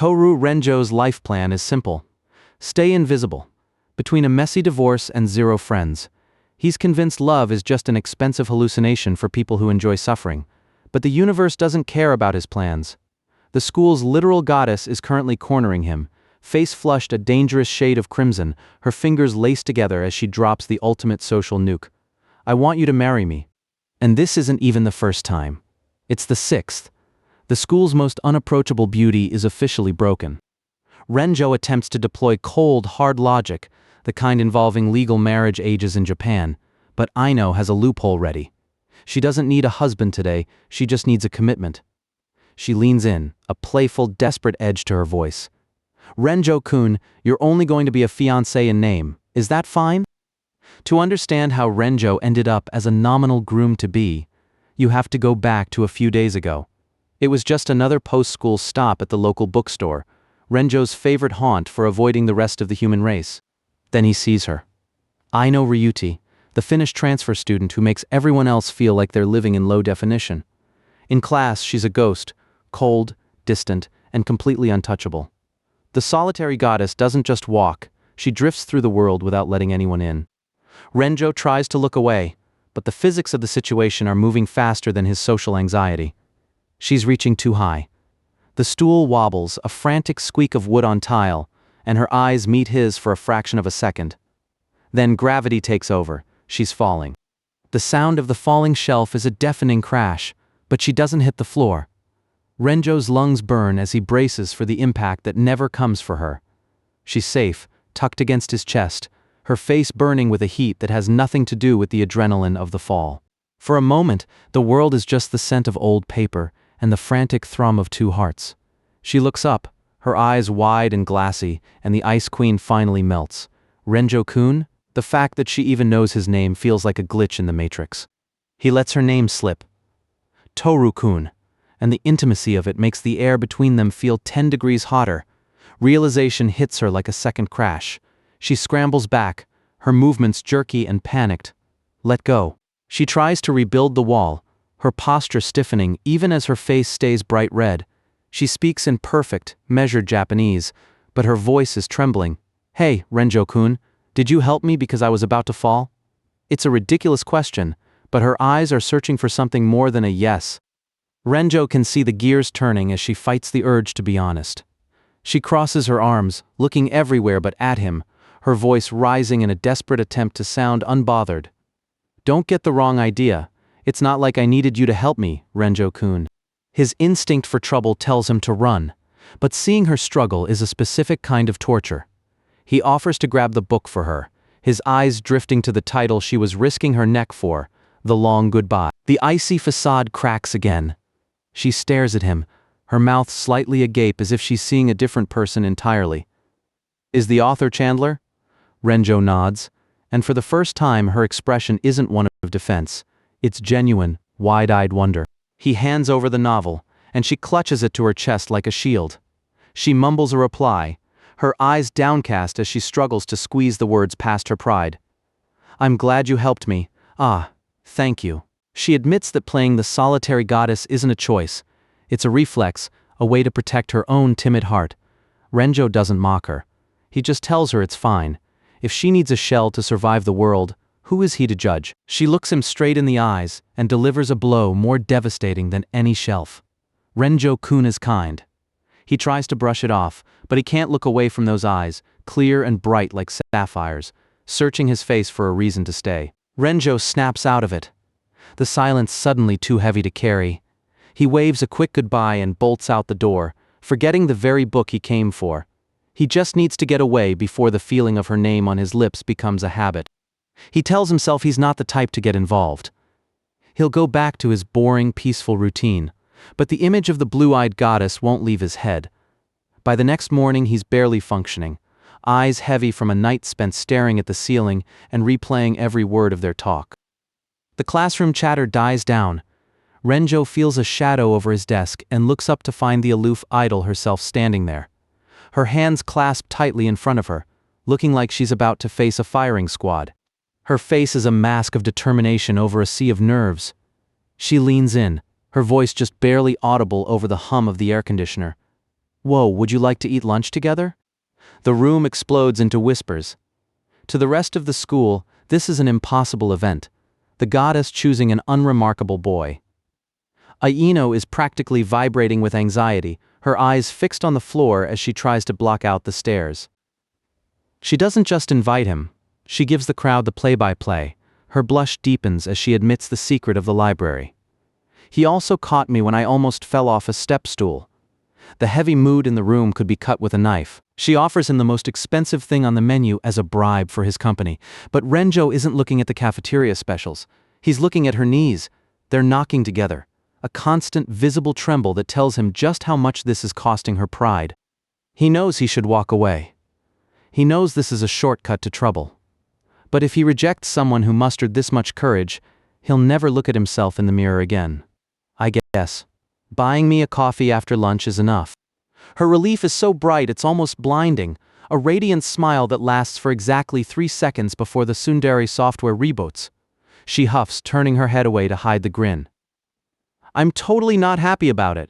Tohru Renjo's life plan is simple. Stay invisible. Between a messy divorce and 0 friends. He's convinced love is just an expensive hallucination for people who enjoy suffering. But the universe doesn't care about his plans. The school's literal goddess is currently cornering him, face flushed a dangerous shade of crimson, her fingers laced together as she drops the ultimate social nuke. I want you to marry me. And this isn't even the first time. It's the 6th. The school's most unapproachable beauty is officially broken. Renjo attempts to deploy cold, hard logic, the kind involving legal marriage ages in Japan, but Aino has a loophole ready. She doesn't need a husband today, she just needs a commitment. She leans in, a playful, desperate edge to her voice. Renjo-kun, you're only going to be a fiancé in name, is that fine? To understand how Renjo ended up as a nominal groom-to-be, you have to go back to a few days ago. It was just another post-school stop at the local bookstore, Renjo's favorite haunt for avoiding the rest of the human race. Then he sees her. Aino Luthi, the Finnish transfer student who makes everyone else feel like they're living in low definition. In class, she's a ghost, cold, distant, and completely untouchable. The solitary goddess doesn't just walk, she drifts through the world without letting anyone in. Renjo tries to look away, but the physics of the situation are moving faster than his social anxiety. She's reaching too high. The stool wobbles, a frantic squeak of wood on tile, and her eyes meet his for a fraction of a second. Then gravity takes over, she's falling. The sound of the falling shelf is a deafening crash, but she doesn't hit the floor. Renjo's lungs burn as he braces for the impact that never comes for her. She's safe, tucked against his chest, her face burning with a heat that has nothing to do with the adrenaline of the fall. For a moment, the world is just the scent of old paper and the frantic thrum of 2 hearts. She looks up, her eyes wide and glassy, and the Ice Queen finally melts. Renjo-kun? The fact that she even knows his name feels like a glitch in the Matrix. He lets her name slip. Tohru-kun, and the intimacy of it makes the air between them feel 10 degrees hotter. Realization hits her like a second crash. She scrambles back, her movements jerky and panicked. Let go. She tries to rebuild the wall, her posture stiffening even as her face stays bright red. She speaks in perfect, measured Japanese, but her voice is trembling. Hey, Renjo-kun, did you help me because I was about to fall? It's a ridiculous question, but her eyes are searching for something more than a yes. Renjo can see the gears turning as she fights the urge to be honest. She crosses her arms, looking everywhere but at him, her voice rising in a desperate attempt to sound unbothered. Don't get the wrong idea. It's not like I needed you to help me, Renjo-kun. His instinct for trouble tells him to run, but seeing her struggle is a specific kind of torture. He offers to grab the book for her, his eyes drifting to the title she was risking her neck for, The Long Goodbye. The icy facade cracks again. She stares at him, her mouth slightly agape as if she's seeing a different person entirely. Is the author Chandler? Renjo nods, and for the first time her expression isn't one of defense. It's genuine, wide-eyed wonder. He hands over the novel, and she clutches it to her chest like a shield. She mumbles a reply, her eyes downcast as she struggles to squeeze the words past her pride. I'm glad you helped me. Ah, thank you. She admits that playing the solitary goddess isn't a choice. It's a reflex, a way to protect her own timid heart. Renjo doesn't mock her. He just tells her it's fine. If she needs a shell to survive the world, who is he to judge? She looks him straight in the eyes and delivers a blow more devastating than any shelf. Renjo-kun is kind. He tries to brush it off, but he can't look away from those eyes, clear and bright like sapphires, searching his face for a reason to stay. Renjo snaps out of it. The silence suddenly too heavy to carry. He waves a quick goodbye and bolts out the door, forgetting the very book he came for. He just needs to get away before the feeling of her name on his lips becomes a habit. He tells himself he's not the type to get involved. He'll go back to his boring, peaceful routine, but the image of the blue-eyed goddess won't leave his head. By the next morning he's barely functioning, eyes heavy from a night spent staring at the ceiling and replaying every word of their talk. The classroom chatter dies down. Renjo feels a shadow over his desk and looks up to find the aloof idol herself standing there. Her hands clasped tightly in front of her, looking like she's about to face a firing squad. Her face is a mask of determination over a sea of nerves. She leans in, her voice just barely audible over the hum of the air conditioner. Whoa, would you like to eat lunch together? The room explodes into whispers. To the rest of the school, this is an impossible event. The goddess choosing an unremarkable boy. Aino is practically vibrating with anxiety, her eyes fixed on the floor as she tries to block out the stares. She doesn't just invite him, she gives the crowd the play-by-play. Her blush deepens as she admits the secret of the library. He also caught me when I almost fell off a step stool. The heavy mood in the room could be cut with a knife. She offers him the most expensive thing on the menu as a bribe for his company. But Renjo isn't looking at the cafeteria specials. He's looking at her knees. They're knocking together. A constant, visible tremble that tells him just how much this is costing her pride. He knows he should walk away. He knows this is a shortcut to trouble. But if he rejects someone who mustered this much courage, he'll never look at himself in the mirror again. I guess. Buying me a coffee after lunch is enough. Her relief is so bright it's almost blinding, a radiant smile that lasts for exactly 3 seconds before the Tsundere software reboots. She huffs, turning her head away to hide the grin. I'm totally not happy about it.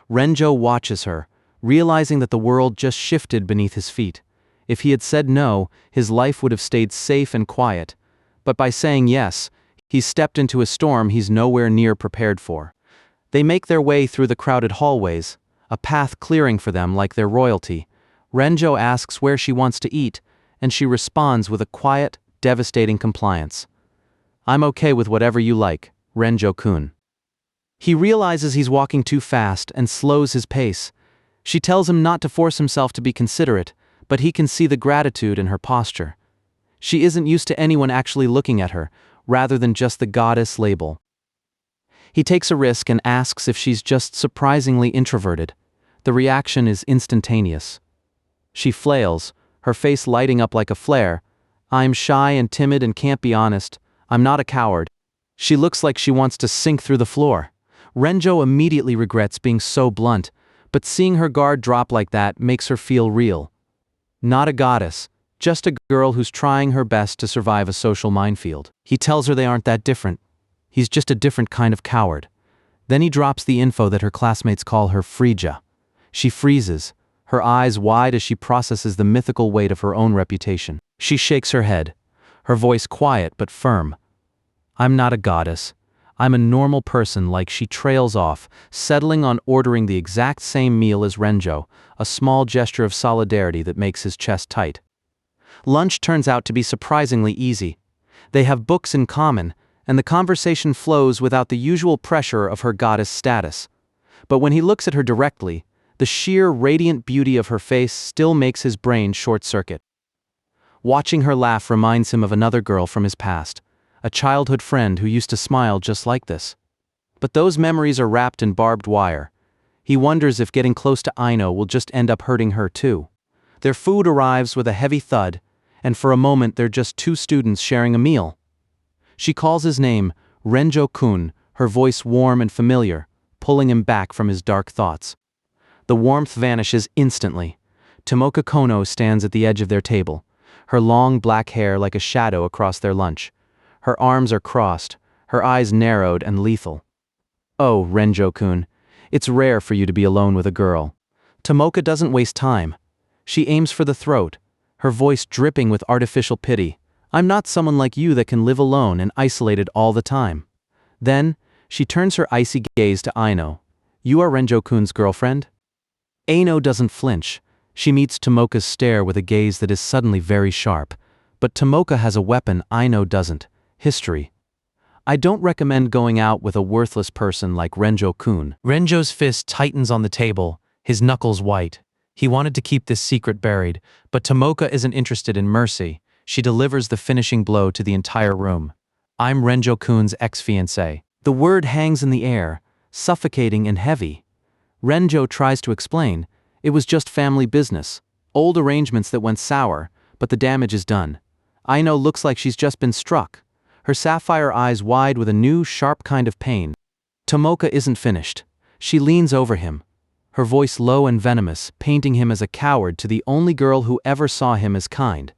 Renjo watches her, realizing that the world just shifted beneath his feet. If he had said no, his life would have stayed safe and quiet. But by saying yes, he's stepped into a storm he's nowhere near prepared for. They make their way through the crowded hallways, a path clearing for them like their royalty. Renjo asks where she wants to eat, and she responds with a quiet, devastating compliance. I'm okay with whatever you like, Renjo-kun. He realizes he's walking too fast and slows his pace. She tells him not to force himself to be considerate, but he can see the gratitude in her posture. She isn't used to anyone actually looking at her, rather than just the goddess label. He takes a risk and asks if she's just surprisingly introverted. The reaction is instantaneous. She flails, her face lighting up like a flare. I'm shy and timid and can't be honest. I'm not a coward. She looks like she wants to sink through the floor. Renjo immediately regrets being so blunt, but seeing her guard drop like that makes her feel real. Not a goddess, just a girl who's trying her best to survive a social minefield. He tells her they aren't that different. He's just a different kind of coward. Then he drops the info that her classmates call her Frija. She freezes, her eyes wide as she processes the mythical weight of her own reputation. She shakes her head, her voice quiet but firm. I'm not a goddess. I'm a normal person. Like she trails off, settling on ordering the exact same meal as Renjo, a small gesture of solidarity that makes his chest tight. Lunch turns out to be surprisingly easy. They have books in common, and the conversation flows without the usual pressure of her goddess status. But when he looks at her directly, the sheer radiant beauty of her face still makes his brain short-circuit. Watching her laugh reminds him of another girl from his past, a childhood friend who used to smile just like this. But those memories are wrapped in barbed wire. He wonders if getting close to Aino will just end up hurting her too. Their food arrives with a heavy thud, and for a moment they're just 2 students sharing a meal. She calls his name, Renjo-kun, her voice warm and familiar, pulling him back from his dark thoughts. The warmth vanishes instantly. Tomoka Kono stands at the edge of their table, her long black hair like a shadow across their lunch. Her arms are crossed, her eyes narrowed and lethal. Oh, Renjo-kun, it's rare for you to be alone with a girl. Tomoka doesn't waste time. She aims for the throat, her voice dripping with artificial pity. I'm not someone like you that can live alone and isolated all the time. Then, she turns her icy gaze to Aino. You are Renjo-kun's girlfriend? Aino doesn't flinch. She meets Tomoka's stare with a gaze that is suddenly very sharp. But Tomoka has a weapon Aino doesn't. History. I don't recommend going out with a worthless person like Renjo-kun. Renjo's fist tightens on the table, his knuckles white. He wanted to keep this secret buried, but Tomoka isn't interested in mercy. She delivers the finishing blow to the entire room. I'm Renjo-kun's ex-fiancé. The word hangs in the air, suffocating and heavy. Renjo tries to explain. It was just family business. Old arrangements that went sour, but the damage is done. Aino looks like she's just been struck, her sapphire eyes wide with a new, sharp kind of pain. Tomoka isn't finished. She leans over him, her voice low and venomous, painting him as a coward to the only girl who ever saw him as kind.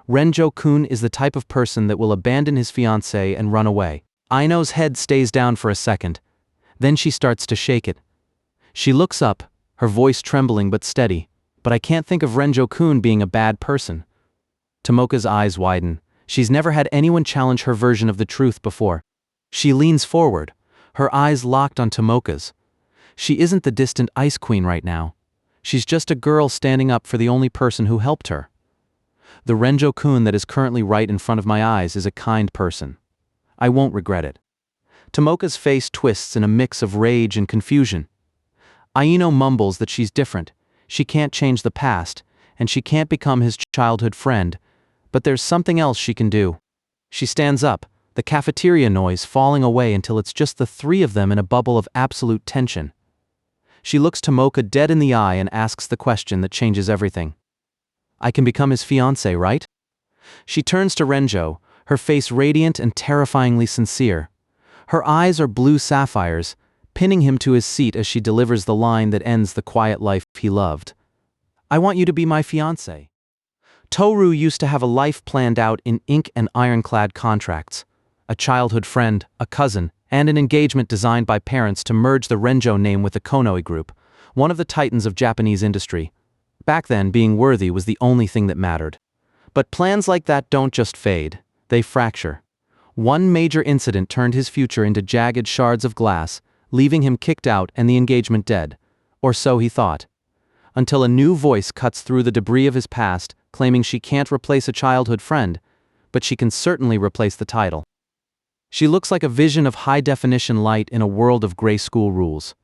Renjo-kun is the type of person that will abandon his fiancé and run away. Aino's head stays down for a second. Then she starts to shake it. She looks up, her voice trembling but steady. But I can't think of Renjo-kun being a bad person. Tomoka's eyes widen. She's never had anyone challenge her version of the truth before. She leans forward, her eyes locked on Tomoka's. She isn't the distant ice queen right now. She's just a girl standing up for the only person who helped her. The Renjo-kun that is currently right in front of my eyes is a kind person. I won't regret it. Tomoka's face twists in a mix of rage and confusion. Aino mumbles that she's different. She can't change the past, and she can't become his childhood friend. But there's something else she can do. She stands up, the cafeteria noise falling away until it's just the three of them in a bubble of absolute tension. She looks Tomoka dead in the eye and asks the question that changes everything. I can become his fiancé, right? She turns to Renjo, her face radiant and terrifyingly sincere. Her eyes are blue sapphires, pinning him to his seat as she delivers the line that ends the quiet life he loved. I want you to be my fiancé. Tohru used to have a life planned out in ink and ironclad contracts. A childhood friend, a cousin, and an engagement designed by parents to merge the Renjo name with the Konoe group, one of the titans of Japanese industry. Back then, being worthy was the only thing that mattered. But plans like that don't just fade, they fracture. One major incident turned his future into jagged shards of glass, leaving him kicked out and the engagement dead. Or so he thought. Until a new voice cuts through the debris of his past, claiming she can't replace a childhood friend, but she can certainly replace the title. She looks like a vision of high-definition light in a world of gray school rules.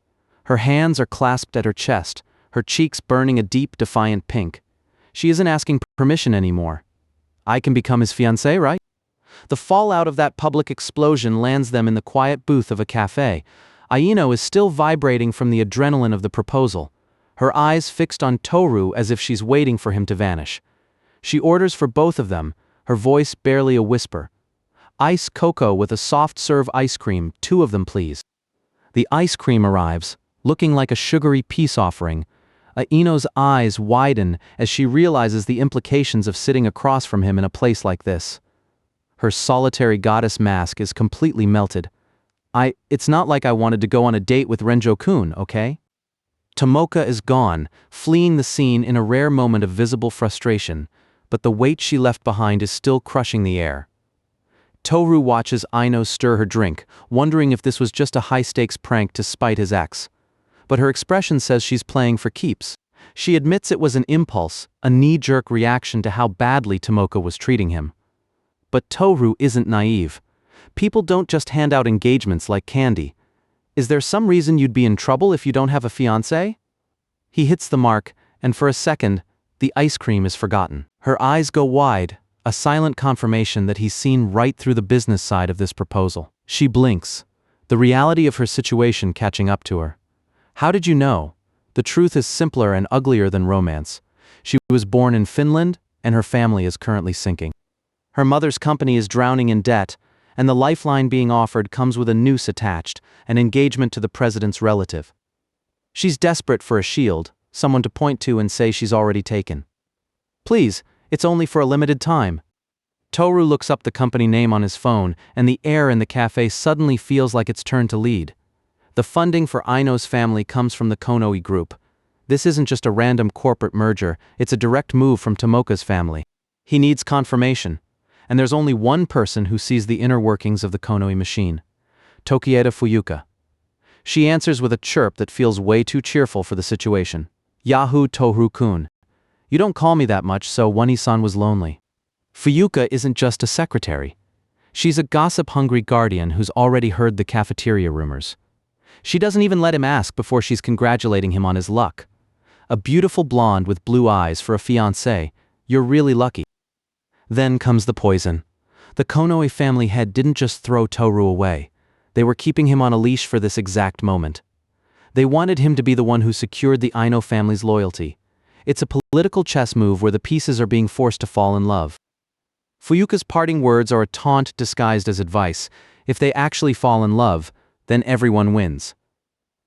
Her hands are clasped at her chest, her cheeks burning a deep, defiant pink. She isn't asking permission anymore. I can become his fiancé, right? The fallout of that public explosion lands them in the quiet booth of a cafe. Aino is still vibrating from the adrenaline of the proposal, her eyes fixed on Tohru as if she's waiting for him to vanish. She orders for both of them, her voice barely a whisper. Ice cocoa with a soft-serve ice cream, 2 of them please. The ice cream arrives, looking like a sugary peace offering. Aino's eyes widen as she realizes the implications of sitting across from him in a place like this. Her solitary goddess mask is completely melted. It's not like I wanted to go on a date with Renjo-kun, okay? Tomoka is gone, fleeing the scene in a rare moment of visible frustration, but the weight she left behind is still crushing the air. Tohru watches Aino stir her drink, wondering if this was just a high-stakes prank to spite his ex. But her expression says she's playing for keeps. She admits it was an impulse, a knee-jerk reaction to how badly Tomoka was treating him. But Tohru isn't naive. People don't just hand out engagements like candy. Is there some reason you'd be in trouble if you don't have a fiancé? He hits the mark, and for a second, the ice cream is forgotten. Her eyes go wide, a silent confirmation that he's seen right through the business side of this proposal. She blinks, the reality of her situation catching up to her. How did you know? The truth is simpler and uglier than romance. She was born in Finland, and her family is currently sinking. Her mother's company is drowning in debt, and the lifeline being offered comes with a noose attached, an engagement to the president's relative. She's desperate for a shield, someone to point to and say she's already taken. Please, it's only for a limited time. Tohru looks up the company name on his phone, and the air in the cafe suddenly feels like it's turned to lead. The funding for Aino's family comes from the Konoe group. This isn't just a random corporate merger, it's a direct move from Tomoka's family. He needs confirmation, and there's only one person who sees the inner workings of the Konoe machine. Tokieda Fuyuka. She answers with a chirp that feels way too cheerful for the situation. Yahoo Tohru-kun. You don't call me that much, so Wani-san was lonely. Fuyuka isn't just a secretary. She's a gossip-hungry guardian who's already heard the cafeteria rumors. She doesn't even let him ask before she's congratulating him on his luck. A beautiful blonde with blue eyes for a fiancé, you're really lucky. Then comes the poison. The Konoe family head didn't just throw Tohru away. They were keeping him on a leash for this exact moment. They wanted him to be the one who secured the Aino family's loyalty. It's a political chess move where the pieces are being forced to fall in love. Fuyuka's parting words are a taunt disguised as advice. If they actually fall in love, then everyone wins.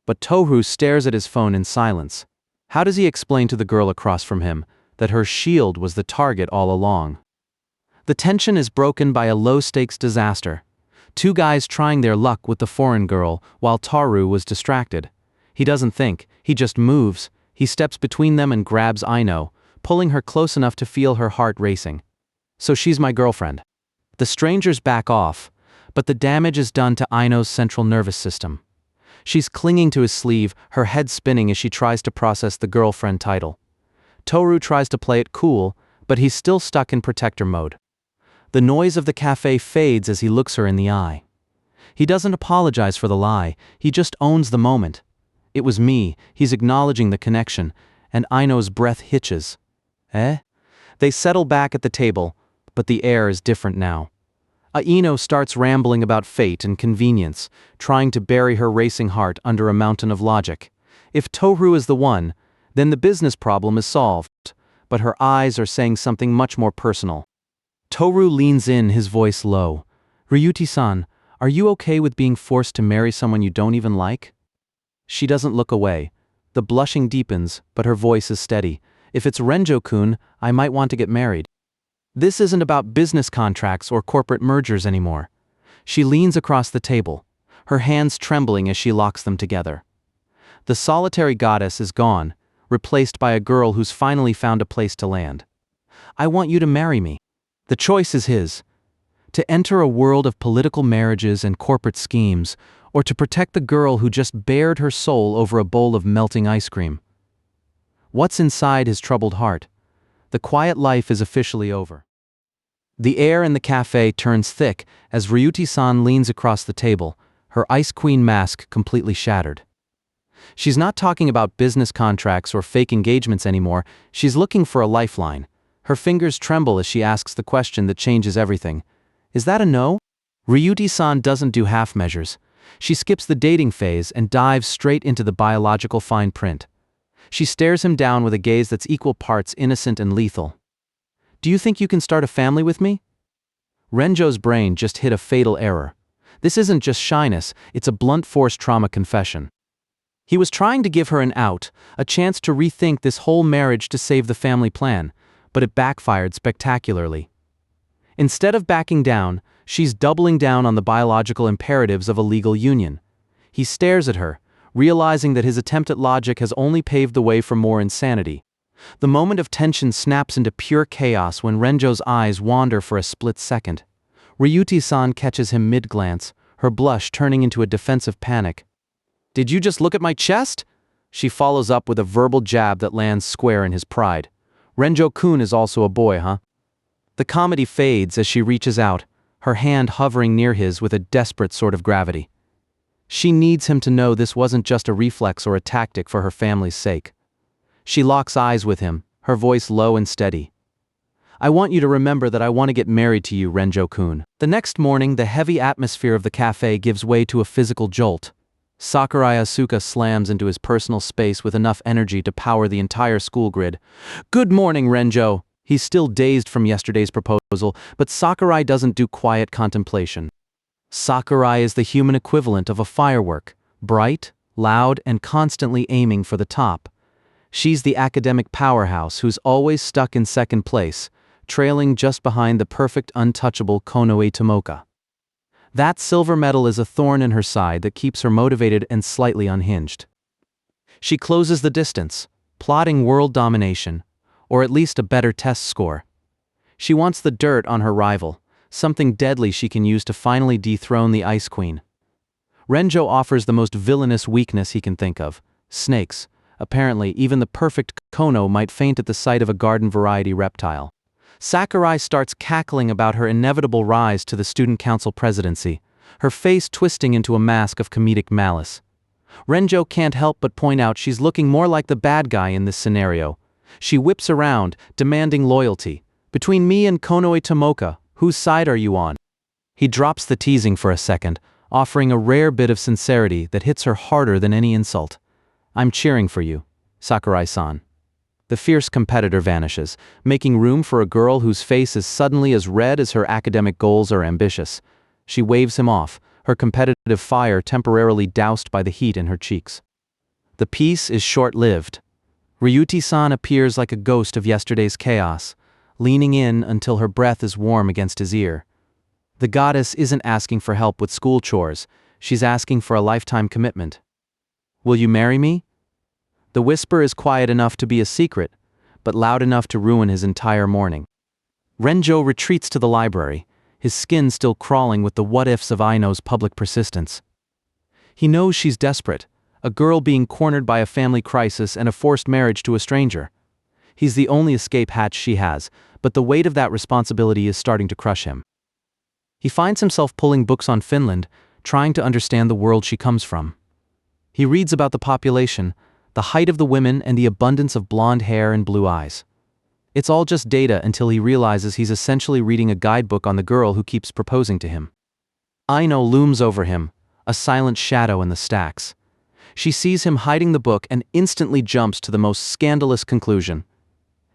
But Tohru stares at his phone in silence. How does he explain to the girl across from him that her shield was the target all along? The tension is broken by a low-stakes disaster. 2 guys trying their luck with the foreign girl while Tohru was distracted. He doesn't think, he just moves, He steps between them and grabs Aino, pulling her close enough to feel her heart racing. So she's my girlfriend. The strangers back off, but the damage is done to Aino's central nervous system. She's clinging to his sleeve, her head spinning as she tries to process the girlfriend title. Tohru tries to play it cool, but he's still stuck in protector mode. The noise of the cafe fades as he looks her in the eye. He doesn't apologize for the lie, he just owns the moment. It was me, he's acknowledging the connection, and Aino's breath hitches. Eh? They settle back at the table, but the air is different now. Aino starts rambling about fate and convenience, trying to bury her racing heart under a mountain of logic. If Tohru is the one, then the business problem is solved, but her eyes are saying something much more personal. Tohru leans in, his voice low. Ryuti-san, are you okay with being forced to marry someone you don't even like? She doesn't look away. The blushing deepens, but her voice is steady. If it's Renjo-kun, I might want to get married. This isn't about business contracts or corporate mergers anymore. She leans across the table, her hands trembling as she locks them together. The solitary goddess is gone, replaced by a girl who's finally found a place to land. I want you to marry me. The choice is his. To enter a world of political marriages and corporate schemes, or to protect the girl who just bared her soul over a bowl of melting ice cream. What's inside his troubled heart? The quiet life is officially over. The air in the cafe turns thick as Ryuti-san leans across the table, her Ice Queen mask completely shattered. She's not talking about business contracts or fake engagements anymore, she's looking for a lifeline. Her fingers tremble as she asks the question that changes everything. Is that a no? Ryuti-san doesn't do half measures. She skips the dating phase and dives straight into the biological fine print. She stares him down with a gaze that's equal parts innocent and lethal. Do you think you can start a family with me? Renjo's brain just hit a fatal error. This isn't just shyness, it's a blunt force trauma confession. He was trying to give her an out, a chance to rethink this whole marriage to save the family plan, but it backfired spectacularly. Instead of backing down, she's doubling down on the biological imperatives of a legal union. He stares at her, realizing that his attempt at logic has only paved the way for more insanity. The moment of tension snaps into pure chaos when Renjo's eyes wander for a split second. Ryuti-san catches him mid-glance, her blush turning into a defensive panic. Did you just look at my chest? She follows up with a verbal jab that lands square in his pride. Renjo-kun is also a boy, huh? The comedy fades as she reaches out, her hand hovering near his with a desperate sort of gravity. She needs him to know this wasn't just a reflex or a tactic for her family's sake. She locks eyes with him, her voice low and steady. I want you to remember that I want to get married to you, Renjo-kun. The next morning, the heavy atmosphere of the cafe gives way to a physical jolt. Sakurai Asuka slams into his personal space with enough energy to power the entire school grid. Good morning, Renjo! He's still dazed from yesterday's proposal, but Sakurai doesn't do quiet contemplation. Sakurai is the human equivalent of a firework, bright, loud, and constantly aiming for the top. She's the academic powerhouse who's always stuck in second place, trailing just behind the perfect untouchable Konoe Tomoka. That silver medal is a thorn in her side that keeps her motivated and slightly unhinged. She closes the distance, plotting world domination, or at least a better test score. She wants the dirt on her rival, something deadly she can use to finally dethrone the Ice Queen. Renjo offers the most villainous weakness he can think of: snakes. Apparently, even the perfect Kono might faint at the sight of a garden-variety reptile. Sakurai starts cackling about her inevitable rise to the student council presidency, her face twisting into a mask of comedic malice. Renjo can't help but point out she's looking more like the bad guy in this scenario. She whips around, demanding loyalty. Between me and Konoe Tomoka, whose side are you on? He drops the teasing for a second, offering a rare bit of sincerity that hits her harder than any insult. I'm cheering for you, Sakurai-san. The fierce competitor vanishes, making room for a girl whose face is suddenly as red as her academic goals are ambitious. She waves him off, her competitive fire temporarily doused by the heat in her cheeks. The peace is short-lived. Ryuti-san appears like a ghost of yesterday's chaos, leaning in until her breath is warm against his ear. The goddess isn't asking for help with school chores, she's asking for a lifetime commitment. Will you marry me? The whisper is quiet enough to be a secret, but loud enough to ruin his entire morning. Renjo retreats to the library, his skin still crawling with the what-ifs of Aino's public persistence. He knows she's desperate, a girl being cornered by a family crisis and a forced marriage to a stranger. He's the only escape hatch she has, but the weight of that responsibility is starting to crush him. He finds himself pulling books on Finland, trying to understand the world she comes from. He reads about the population, the height of the women, and the abundance of blonde hair and blue eyes. It's all just data until he realizes he's essentially reading a guidebook on the girl who keeps proposing to him. Aino looms over him, a silent shadow in the stacks. She sees him hiding the book and instantly jumps to the most scandalous conclusion.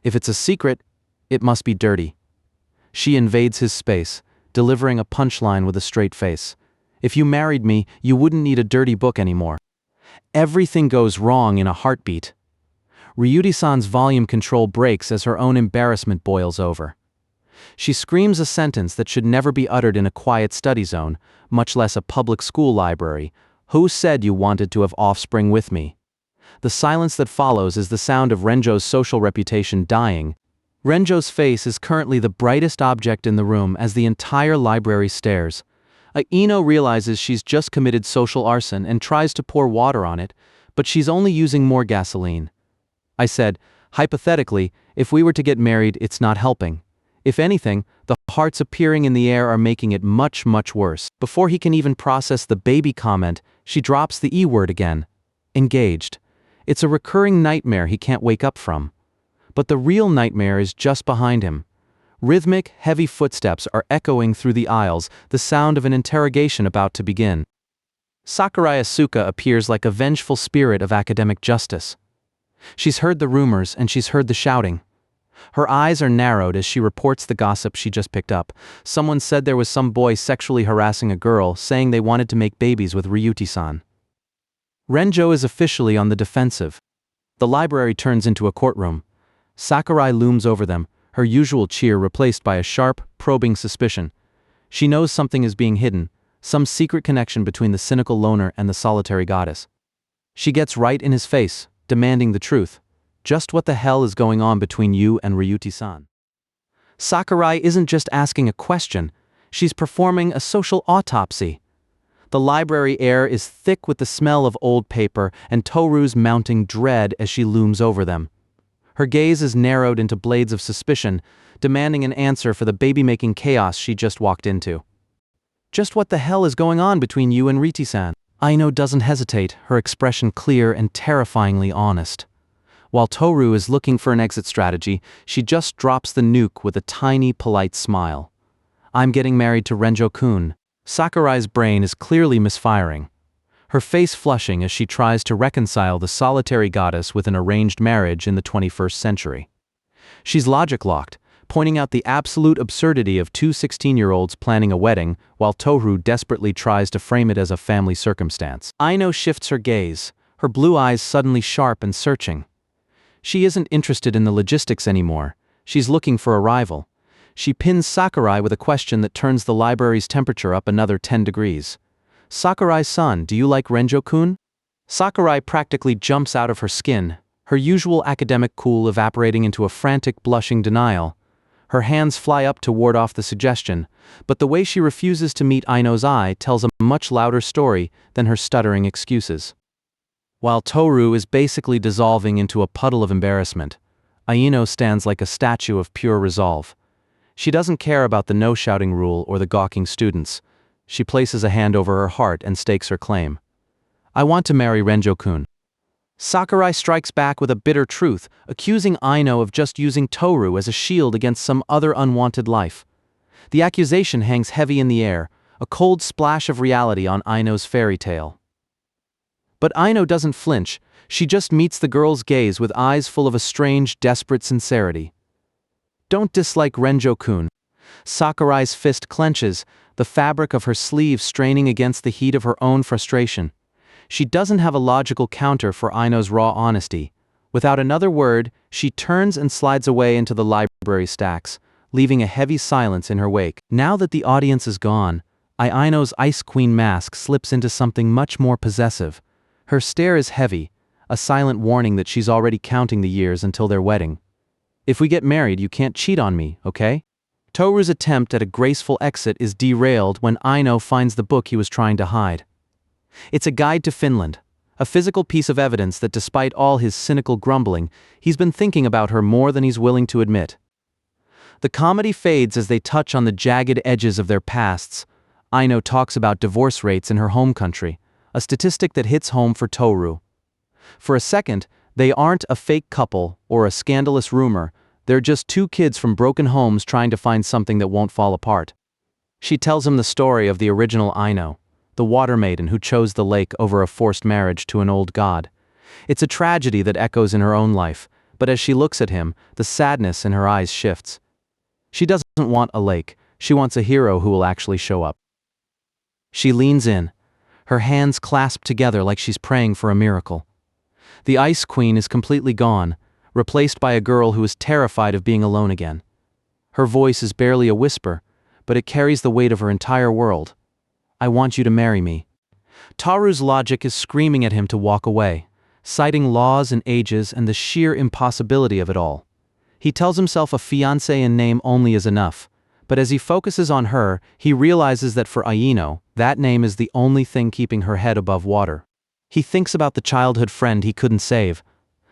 If it's a secret, it must be dirty. She invades his space, delivering a punchline with a straight face. If you married me, you wouldn't need a dirty book anymore. Everything goes wrong in a heartbeat. Ryuti-san's volume control breaks as her own embarrassment boils over. She screams a sentence that should never be uttered in a quiet study zone, much less a public school library. Who said you wanted to have offspring with me? The silence that follows is the sound of Renjo's social reputation dying. Renjo's face is currently the brightest object in the room as the entire library stares. Aino realizes she's just committed social arson and tries to pour water on it, but she's only using more gasoline. I said, hypothetically, if we were to get married, it's not helping. If anything, the hearts appearing in the air are making it much, much worse. Before he can even process the baby comment, she drops the E word again. Engaged. It's a recurring nightmare he can't wake up from. But the real nightmare is just behind him. Rhythmic, heavy footsteps are echoing through the aisles, the sound of an interrogation about to begin. Sakurai Asuka appears like a vengeful spirit of academic justice. She's heard the rumors and she's heard the shouting. Her eyes are narrowed as she reports the gossip she just picked up. Someone said there was some boy sexually harassing a girl, saying they wanted to make babies with Ryuti-san. Renjo is officially on the defensive. The library turns into a courtroom. Sakurai looms over them, her usual cheer replaced by a sharp, probing suspicion. She knows something is being hidden, some secret connection between the cynical loner and the solitary goddess. She gets right in his face, demanding the truth. Just what the hell is going on between you and Ryuti-san? Sakurai isn't just asking a question, she's performing a social autopsy. The library air is thick with the smell of old paper and Tohru's mounting dread as she looms over them. Her gaze is narrowed into blades of suspicion, demanding an answer for the baby-making chaos she just walked into. Just what the hell is going on between you and Ryuti-san? Aino doesn't hesitate, her expression clear and terrifyingly honest. While Tohru is looking for an exit strategy, she just drops the nuke with a tiny, polite smile. I'm getting married to Renjo-kun. Sakurai's brain is clearly misfiring. Her face flushing as she tries to reconcile the solitary goddess with an arranged marriage in the 21st century. She's logic-locked, pointing out the absolute absurdity of two 16-year-olds planning a wedding, while Tohru desperately tries to frame it as a family circumstance. Aino shifts her gaze, her blue eyes suddenly sharp and searching. She isn't interested in the logistics anymore, she's looking for a rival. She pins Sakurai with a question that turns the library's temperature up another 10 degrees. Sakurai-san, do you like Renjo-kun? Sakurai practically jumps out of her skin, her usual academic cool evaporating into a frantic, blushing denial. Her hands fly up to ward off the suggestion, but the way she refuses to meet Aino's eye tells a much louder story than her stuttering excuses. While Tohru is basically dissolving into a puddle of embarrassment, Aino stands like a statue of pure resolve. She doesn't care about the no-shouting rule or the gawking students. She places a hand over her heart and stakes her claim. I want to marry Renjo-kun. Sakurai strikes back with a bitter truth, accusing Aino of just using Tohru as a shield against some other unwanted life. The accusation hangs heavy in the air, a cold splash of reality on Aino's fairy tale. But Aino doesn't flinch, she just meets the girl's gaze with eyes full of a strange, desperate sincerity. Don't dislike Renjo-kun. Sakurai's fist clenches, the fabric of her sleeve straining against the heat of her own frustration. She doesn't have a logical counter for Aino's raw honesty. Without another word, she turns and slides away into the library stacks, leaving a heavy silence in her wake. Now that the audience is gone, Aino's Ice Queen mask slips into something much more possessive. Her stare is heavy, a silent warning that she's already counting the years until their wedding. If we get married, you can't cheat on me, okay? Tohru's attempt at a graceful exit is derailed when Aino finds the book he was trying to hide. It's a guide to Finland, a physical piece of evidence that despite all his cynical grumbling, he's been thinking about her more than he's willing to admit. The comedy fades as they touch on the jagged edges of their pasts. Aino talks about divorce rates in her home country, a statistic that hits home for Tohru. For a second, they aren't a fake couple or a scandalous rumor, they're just two kids from broken homes trying to find something that won't fall apart. She tells him the story of the original Aino, the water maiden who chose the lake over a forced marriage to an old god. It's a tragedy that echoes in her own life, but as she looks at him, the sadness in her eyes shifts. She doesn't want a lake, she wants a hero who will actually show up. She leans in, her hands clasped together like she's praying for a miracle. The Ice Queen is completely gone, replaced by a girl who is terrified of being alone again. Her voice is barely a whisper, but it carries the weight of her entire world. I want you to marry me. Tohru's logic is screaming at him to walk away, citing laws and ages and the sheer impossibility of it all. He tells himself a fiancé in name only is enough, but as he focuses on her, he realizes that for Aino, that name is the only thing keeping her head above water. He thinks about the childhood friend he couldn't save,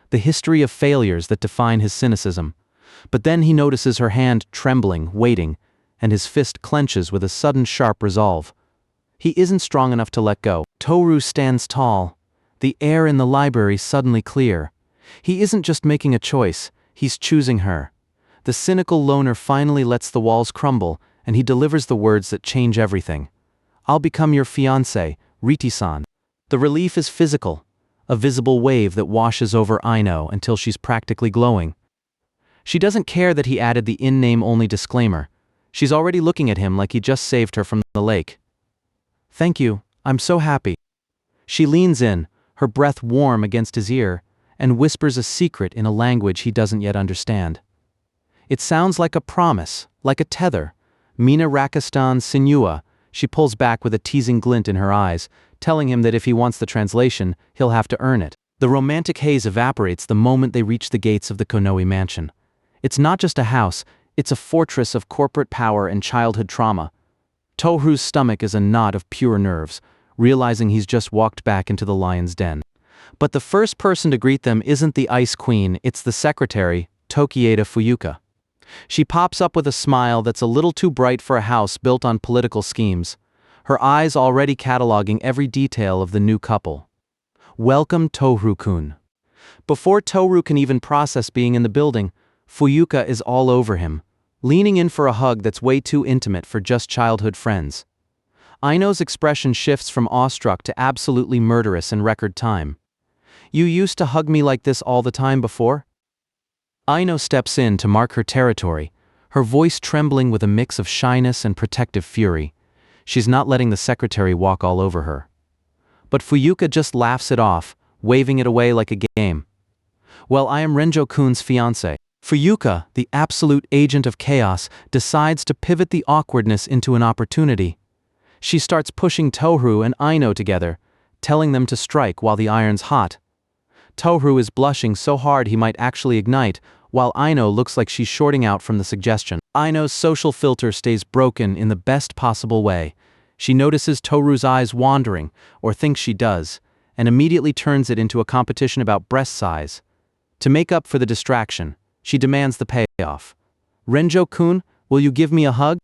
the history of failures that define his cynicism. But then he notices her hand trembling, waiting, and his fist clenches with a sudden sharp resolve. He isn't strong enough to let go. Tohru stands tall, the air in the library suddenly clear. He isn't just making a choice, he's choosing her. The cynical loner finally lets the walls crumble, and he delivers the words that change everything. I'll become your fiancé, Riti-san. The relief is physical, a visible wave that washes over Aino until she's practically glowing. She doesn't care that he added the in-name only disclaimer. She's already looking at him like he just saved her from the lake. Thank you, I'm so happy. She leans in, her breath warm against his ear, and whispers a secret in a language he doesn't yet understand. It sounds like a promise, like a tether. Mina Rakistan Sinua. She pulls back with a teasing glint in her eyes, telling him that if he wants the translation, he'll have to earn it. The romantic haze evaporates the moment they reach the gates of the Konoe mansion. It's not just a house, it's a fortress of corporate power and childhood trauma. Tohru's stomach is a knot of pure nerves, realizing he's just walked back into the lion's den. But the first person to greet them isn't the Ice Queen, it's the secretary, Tokieda Fuyuka. She pops up with a smile that's a little too bright for a house built on political schemes, her eyes already cataloging every detail of the new couple. Welcome, Tohru-kun. Before Tohru can even process being in the building, Fuyuka is all over him, leaning in for a hug that's way too intimate for just childhood friends. Aino's expression shifts from awestruck to absolutely murderous in record time. You used to hug me like this all the time before? Aino steps in to mark her territory, her voice trembling with a mix of shyness and protective fury. She's not letting the secretary walk all over her. But Fuyuka just laughs it off, waving it away like a game. Well, I am Renjo-kun's fiancé. Fuyuka, the absolute agent of chaos, decides to pivot the awkwardness into an opportunity. She starts pushing Tohru and Aino together, telling them to strike while the iron's hot. Tohru is blushing so hard he might actually ignite, while Aino looks like she's shorting out from the suggestion. Aino's social filter stays broken in the best possible way. She notices Tohru's eyes wandering, or thinks she does, and immediately turns it into a competition about breast size. To make up for the distraction, she demands the payoff. Renjo-kun, will you give me a hug?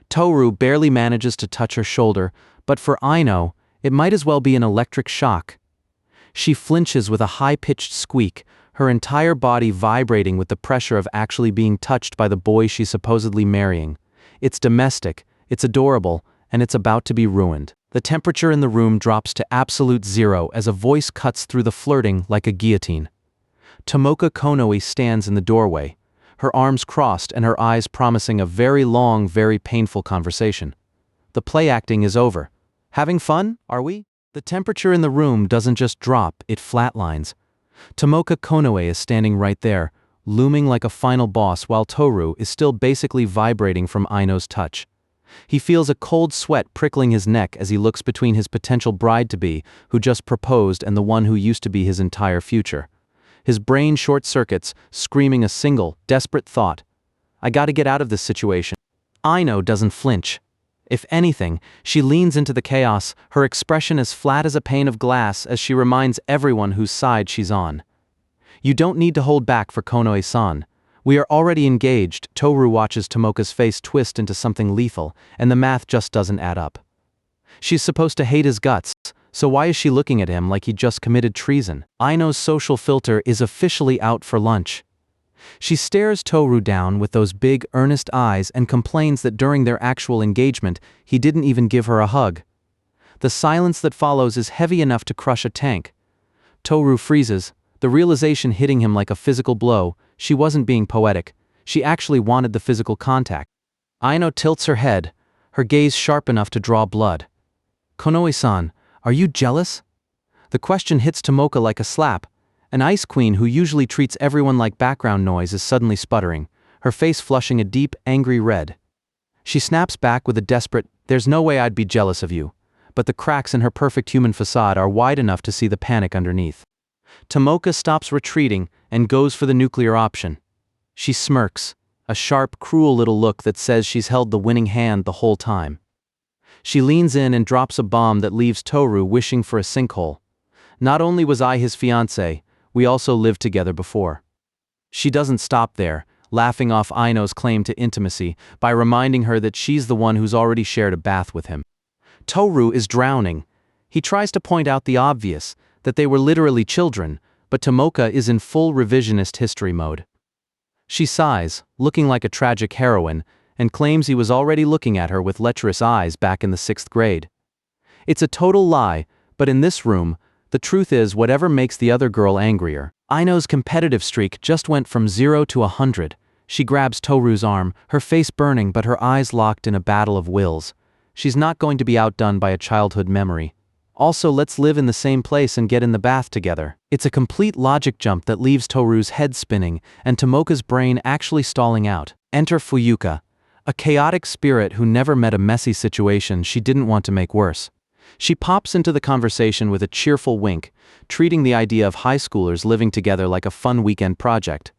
Tohru barely manages to touch her shoulder, but for Aino, it might as well be an electric shock. She flinches with a high-pitched squeak, her entire body vibrating with the pressure of actually being touched by the boy she's supposedly marrying. It's domestic, it's adorable, and it's about to be ruined. The temperature in the room drops to absolute zero as a voice cuts through the flirting like a guillotine. Tomoka Konoe stands in the doorway, her arms crossed and her eyes promising a very long, very painful conversation. The play acting is over. Having fun, are we? The temperature in the room doesn't just drop, it flatlines. Tomoka Konoe is standing right there, looming like a final boss while Tohru is still basically vibrating from Aino's touch. He feels a cold sweat prickling his neck as he looks between his potential bride-to-be, who just proposed, and the one who used to be his entire future. His brain short-circuits, screaming a single, desperate thought. I gotta get out of this situation. Aino doesn't flinch. If anything, she leans into the chaos, her expression as flat as a pane of glass as she reminds everyone whose side she's on. You don't need to hold back for Konoe-san. We are already engaged. Tohru watches Tomoka's face twist into something lethal, and the math just doesn't add up. She's supposed to hate his guts, so why is she looking at him like he just committed treason? Aino's social filter is officially out for lunch. She stares Tohru down with those big, earnest eyes and complains that during their actual engagement, he didn't even give her a hug. The silence that follows is heavy enough to crush a tank. Tohru freezes, the realization hitting him like a physical blow. She wasn't being poetic. She actually wanted the physical contact. Aino tilts her head, her gaze sharp enough to draw blood. Konoe-san, are you jealous? The question hits Tomoka like a slap. An ice queen who usually treats everyone like background noise is suddenly sputtering, her face flushing a deep, angry red. She snaps back with a desperate, "There's no way I'd be jealous of you," but the cracks in her perfect human facade are wide enough to see the panic underneath. Tomoka stops retreating and goes for the nuclear option. She smirks, a sharp, cruel little look that says she's held the winning hand the whole time. She leans in and drops a bomb that leaves Tohru wishing for a sinkhole. Not only was I his fiancé, we also lived together before. She doesn't stop there, laughing off Aino's claim to intimacy by reminding her that she's the one who's already shared a bath with him. Tohru is drowning. He tries to point out the obvious, that they were literally children, but Tomoka is in full revisionist history mode. She sighs, looking like a tragic heroine, and claims he was already looking at her with lecherous eyes back in the 6th grade. It's a total lie, but in this room, the truth is whatever makes the other girl angrier. Aino's competitive streak just went from 0 to 100. She grabs Tohru's arm, her face burning but her eyes locked in a battle of wills. She's not going to be outdone by a childhood memory. Also, let's live in the same place and get in the bath together. It's a complete logic jump that leaves Tohru's head spinning and Tomoka's brain actually stalling out. Enter Fuyuka, a chaotic spirit who never met a messy situation she didn't want to make worse. She pops into the conversation with a cheerful wink, treating the idea of high schoolers living together like a fun weekend project.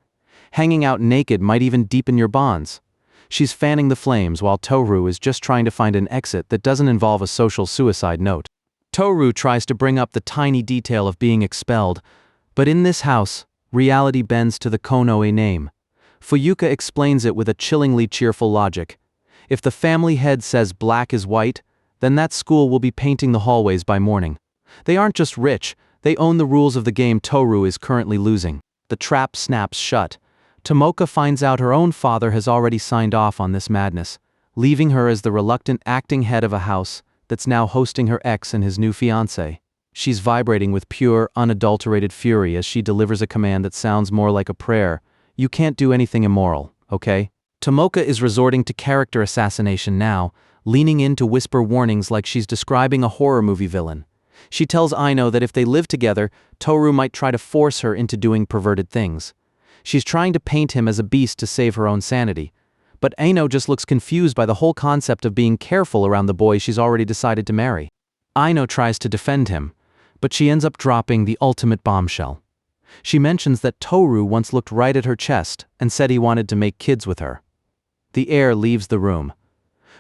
Hanging out naked might even deepen your bonds. She's fanning the flames while Tohru is just trying to find an exit that doesn't involve a social suicide note. Tohru tries to bring up the tiny detail of being expelled, but in this house, reality bends to the Konoe name. Fuyuka explains it with a chillingly cheerful logic. If the family head says black is white, then that school will be painting the hallways by morning. They aren't just rich, they own the rules of the game Tohru is currently losing. The trap snaps shut. Tomoka finds out her own father has already signed off on this madness, leaving her as the reluctant acting head of a house that's now hosting her ex and his new fiancé. She's vibrating with pure, unadulterated fury as she delivers a command that sounds more like a prayer. You can't do anything immoral, okay? Tomoka is resorting to character assassination now, leaning in to whisper warnings like she's describing a horror movie villain. She tells Aino that if they live together, Tohru might try to force her into doing perverted things. She's trying to paint him as a beast to save her own sanity. But Aino just looks confused by the whole concept of being careful around the boy she's already decided to marry. Aino tries to defend him, but she ends up dropping the ultimate bombshell. She mentions that Tohru once looked right at her chest and said he wanted to make kids with her. The air leaves the room.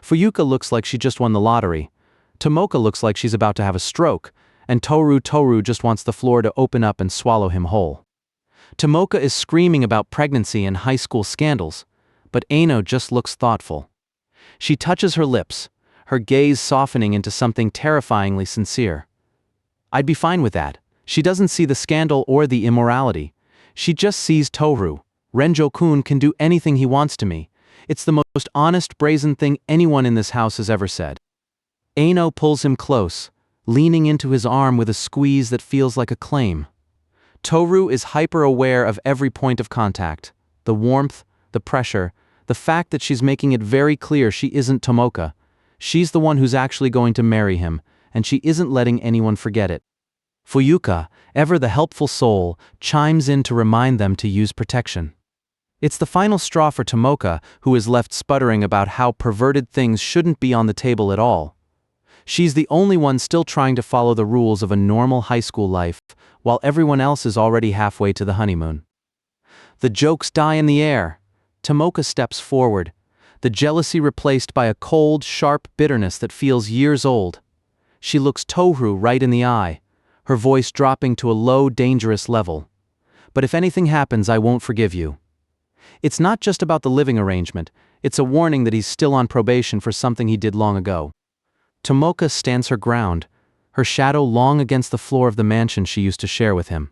Fuyuka looks like she just won the lottery. Tomoka looks like she's about to have a stroke, and Tohru just wants the floor to open up and swallow him whole. Tomoka is screaming about pregnancy and high school scandals, but Aino just looks thoughtful. She touches her lips, her gaze softening into something terrifyingly sincere. I'd be fine with that. She doesn't see the scandal or the immorality. She just sees Tohru. Renjo-kun can do anything he wants to me. It's the most honest, brazen thing anyone in this house has ever said. Aino pulls him close, leaning into his arm with a squeeze that feels like a claim. Tohru is hyper-aware of every point of contact. The warmth, the pressure, the fact that she's making it very clear she isn't Tomoka. She's the one who's actually going to marry him, and she isn't letting anyone forget it. Fuyuka, ever the helpful soul, chimes in to remind them to use protection. It's the final straw for Tomoka, who is left sputtering about how perverted things shouldn't be on the table at all. She's the only one still trying to follow the rules of a normal high school life, while everyone else is already halfway to the honeymoon. The jokes die in the air. Tomoka steps forward, the jealousy replaced by a cold, sharp bitterness that feels years old. She looks Tohru right in the eye, her voice dropping to a low, dangerous level. But if anything happens, I won't forgive you. It's not just about the living arrangement, it's a warning that he's still on probation for something he did long ago. Tomoka stands her ground, her shadow long against the floor of the mansion she used to share with him.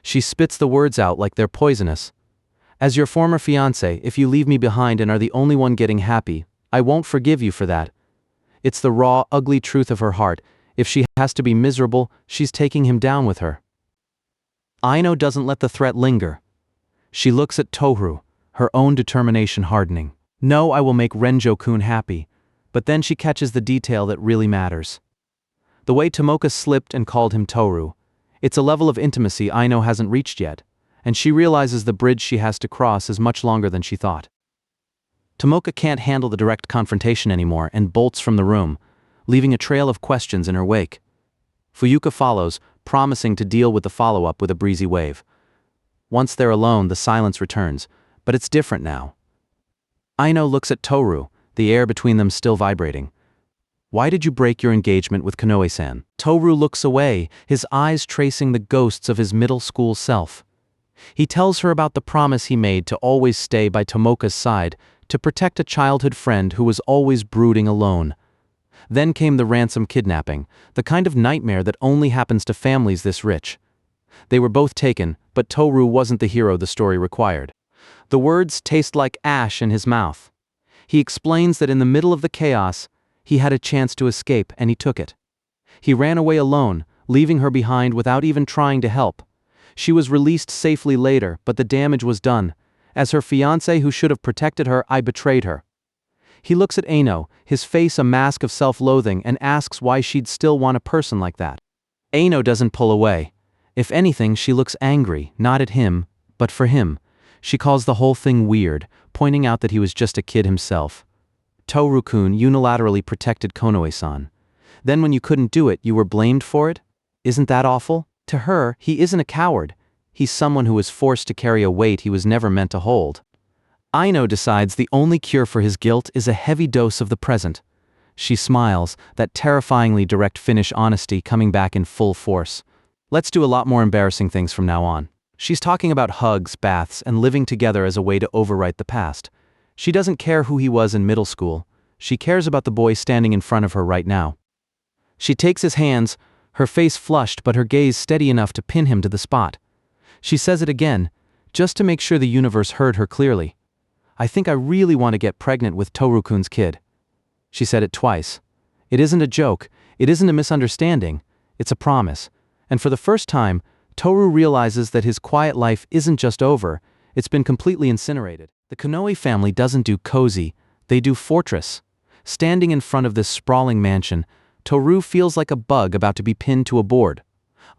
She spits the words out like they're poisonous. As your former fiancé, if you leave me behind and are the only one getting happy, I won't forgive you for that. It's the raw, ugly truth of her heart. If she has to be miserable, she's taking him down with her. Aino doesn't let the threat linger. She looks at Tohru, her own determination hardening. No, I will make Renjo-kun happy. But then she catches the detail that really matters. The way Tomoka slipped and called him Tohru. It's a level of intimacy Aino hasn't reached yet, and she realizes the bridge she has to cross is much longer than she thought. Tomoka can't handle the direct confrontation anymore and bolts from the room, leaving a trail of questions in her wake. Fuyuka follows, promising to deal with the follow-up with a breezy wave. Once they're alone, the silence returns, but it's different now. Aino looks at Tohru, the air between them still vibrating. Why did you break your engagement with Konoe-san? Tohru looks away, his eyes tracing the ghosts of his middle school self. He tells her about the promise he made to always stay by Tomoka's side, to protect a childhood friend who was always brooding alone. Then came the ransom kidnapping, the kind of nightmare that only happens to families this rich. They were both taken, but Tohru wasn't the hero the story required. The words taste like ash in his mouth. He explains that in the middle of the chaos, he had a chance to escape and he took it. He ran away alone, leaving her behind without even trying to help. She was released safely later, but the damage was done. As her fiancé who should have protected her, I betrayed her. He looks at Aino, his face a mask of self-loathing, and asks why she'd still want a person like that. Aino doesn't pull away. If anything, she looks angry, not at him, but for him. She calls the whole thing weird, pointing out that he was just a kid himself. Tohru-kun unilaterally protected Konoe-san. Then when you couldn't do it, you were blamed for it? Isn't that awful? To her, he isn't a coward. He's someone who was forced to carry a weight he was never meant to hold. Aino decides the only cure for his guilt is a heavy dose of the present. She smiles, that terrifyingly direct Finnish honesty coming back in full force. Let's do a lot more embarrassing things from now on. She's talking about hugs, baths, and living together as a way to overwrite the past. She doesn't care who he was in middle school. She cares about the boy standing in front of her right now. She takes his hands, her face flushed but her gaze steady enough to pin him to the spot. She says it again, just to make sure the universe heard her clearly. I think I really want to get pregnant with Tohru-kun's kid. She said it twice. It isn't a joke, it isn't a misunderstanding, it's a promise. And for the first time, Tohru realizes that his quiet life isn't just over, it's been completely incinerated. The Konoe family doesn't do cozy, they do fortress. Standing in front of this sprawling mansion, Tohru feels like a bug about to be pinned to a board.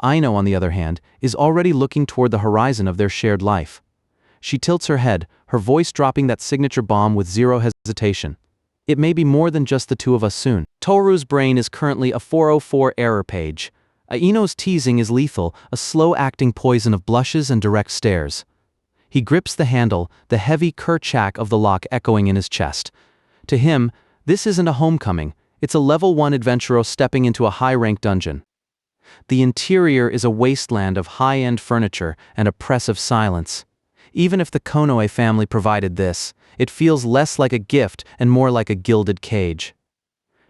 Aino, on the other hand, is already looking toward the horizon of their shared life. She tilts her head, her voice dropping that signature bomb with zero hesitation. It may be more than just the two of us soon. Tohru's brain is currently a 404 error page. Aino's teasing is lethal, a slow-acting poison of blushes and direct stares. He grips the handle, the heavy kerchak of the lock echoing in his chest. To him, this isn't a homecoming, it's a level 1 adventurer stepping into a high-rank dungeon. The interior is a wasteland of high-end furniture and oppressive silence. Even if the Konoe family provided this, it feels less like a gift and more like a gilded cage.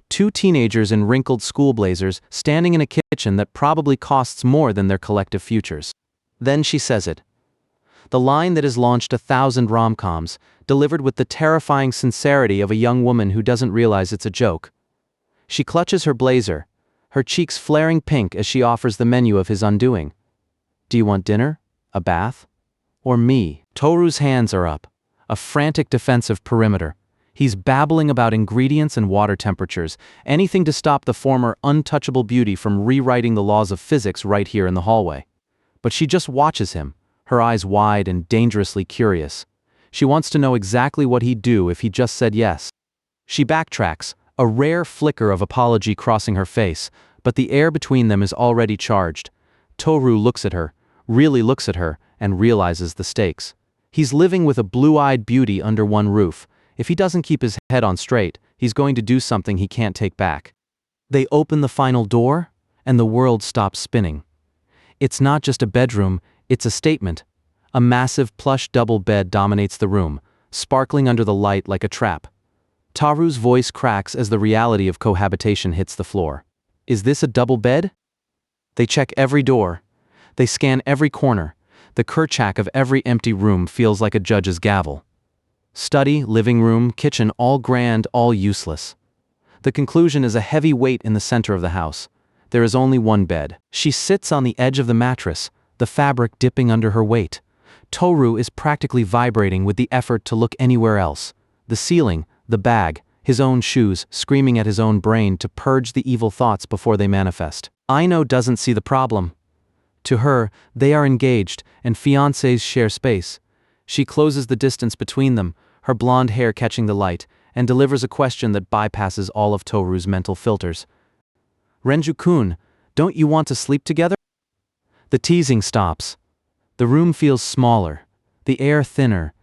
Two teenagers in wrinkled school blazers standing in a kitchen that probably costs more than their collective futures. Then she says it. The line that has launched 1,000 rom-coms, delivered with the terrifying sincerity of a young woman who doesn't realize it's a joke. She clutches her blazer, her cheeks flaring pink as she offers the menu of his undoing. Do you want dinner? A bath? Or me? Tohru's hands are up, a frantic defensive perimeter. He's babbling about ingredients and water temperatures, anything to stop the former untouchable beauty from rewriting the laws of physics right here in the hallway. But she just watches him, her eyes wide and dangerously curious. She wants to know exactly what he'd do if he just said yes. She backtracks, a rare flicker of apology crossing her face, but the air between them is already charged. Tohru looks at her, really looks at her, and realizes the stakes. He's living with a blue-eyed beauty under one roof. If he doesn't keep his head on straight, he's going to do something he can't take back. They open the final door, and the world stops spinning. It's not just a bedroom, it's a statement. A massive plush double bed dominates the room, sparkling under the light like a trap. Tohru's voice cracks as the reality of cohabitation hits the floor. Is this a double bed? They check every door. They scan every corner. The kerchak of every empty room feels like a judge's gavel. Study, living room, kitchen, all grand, all useless. The conclusion is a heavy weight in the center of the house. There is only one bed. She sits on the edge of the mattress, the fabric dipping under her weight. Tohru is practically vibrating with the effort to look anywhere else. The ceiling, the bag, his own shoes, screaming at his own brain to purge the evil thoughts before they manifest. Aino doesn't see the problem. To her, they are engaged, and fiancés share space. She closes the distance between them, her blonde hair catching the light, and delivers a question that bypasses all of Tohru's mental filters. Renju-kun, don't you want to sleep together? The teasing stops. The room feels smaller, the air thinner.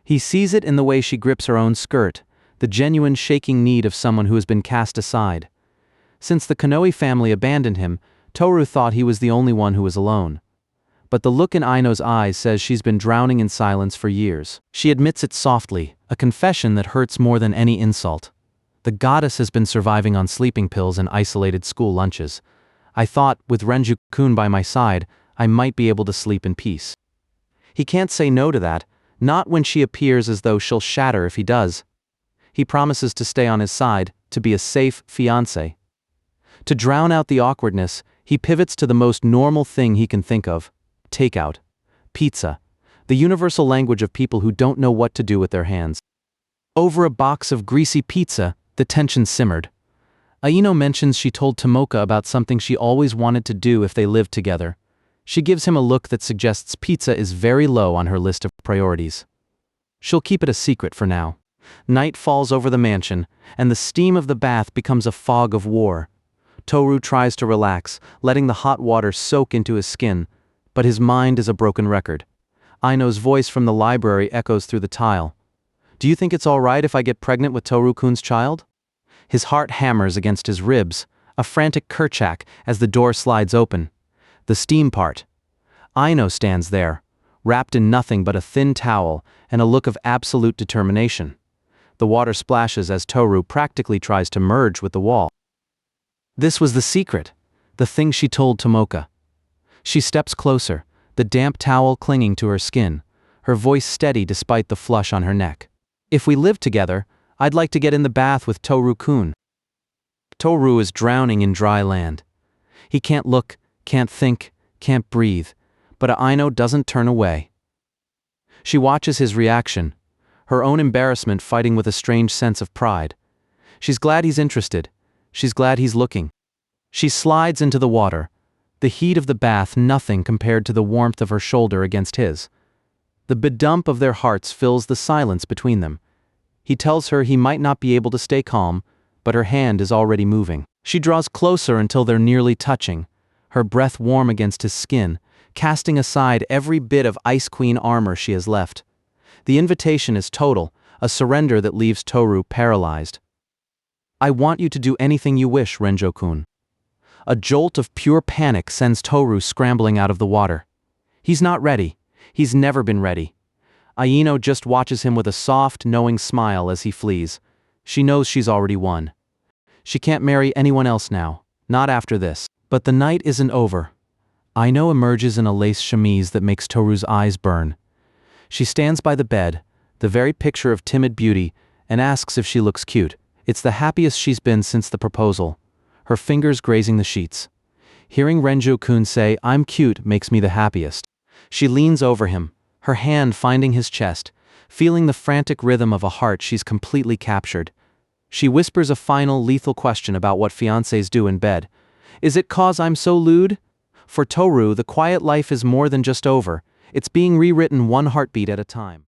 He sees it in the way she grips her own skirt, the genuine shaking need of someone who has been cast aside. Since the Konoe family abandoned him, Tohru thought he was the only one who was alone. But the look in Aino's eyes says she's been drowning in silence for years. She admits it softly, a confession that hurts more than any insult. The goddess has been surviving on sleeping pills and isolated school lunches. I thought, with Renju-kun by my side, I might be able to sleep in peace. He can't say no to that, not when she appears as though she'll shatter if he does. He promises to stay on his side, to be a safe fiancé. To drown out the awkwardness, he pivots to the most normal thing he can think of: takeout. Pizza. The universal language of people who don't know what to do with their hands. Over a box of greasy pizza, the tension simmered. Aino mentions she told Tomoka about something she always wanted to do if they lived together. She gives him a look that suggests pizza is very low on her list of priorities. She'll keep it a secret for now. Night falls over the mansion, and the steam of the bath becomes a fog of war. Tohru tries to relax, letting the hot water soak into his skin, but his mind is a broken record. Aino's voice from the library echoes through the tile. Do you think it's all right if I get pregnant with Tohru-kun's child? His heart hammers against his ribs, a frantic kerchak as the door slides open. The steam part. Aino stands there, wrapped in nothing but a thin towel and a look of absolute determination. The water splashes as Tohru practically tries to merge with the wall. This was the secret, the thing she told Tomoka. She steps closer, the damp towel clinging to her skin, her voice steady despite the flush on her neck. If we live together, I'd like to get in the bath with Tohru-kun. Tohru is drowning in dry land. He can't look, can't think, can't breathe, but Aino doesn't turn away. She watches his reaction, her own embarrassment fighting with a strange sense of pride. She's glad he's interested. She's glad he's looking. She slides into the water, the heat of the bath nothing compared to the warmth of her shoulder against his. The bedump of their hearts fills the silence between them. He tells her he might not be able to stay calm, but her hand is already moving. She draws closer until they're nearly touching, her breath warm against his skin, casting aside every bit of Ice Queen armor she has left. The invitation is total, a surrender that leaves Tohru paralyzed. I want you to do anything you wish, Renjo-kun. A jolt of pure panic sends Tohru scrambling out of the water. He's not ready. He's never been ready. Aino just watches him with a soft, knowing smile as he flees. She knows she's already won. She can't marry anyone else now, not after this. But the night isn't over. Aino emerges in a lace chemise that makes Tohru's eyes burn. She stands by the bed, the very picture of timid beauty, and asks if she looks cute. It's the happiest she's been since the proposal, her fingers grazing the sheets. Hearing Renjo-kun say, "I'm cute," makes me the happiest. She leans over him, her hand finding his chest, feeling the frantic rhythm of a heart she's completely captured. She whispers a final lethal question about what fiancés do in bed. Is it 'cause I'm so lewd? For Tohru, the quiet life is more than just over. It's being rewritten one heartbeat at a time.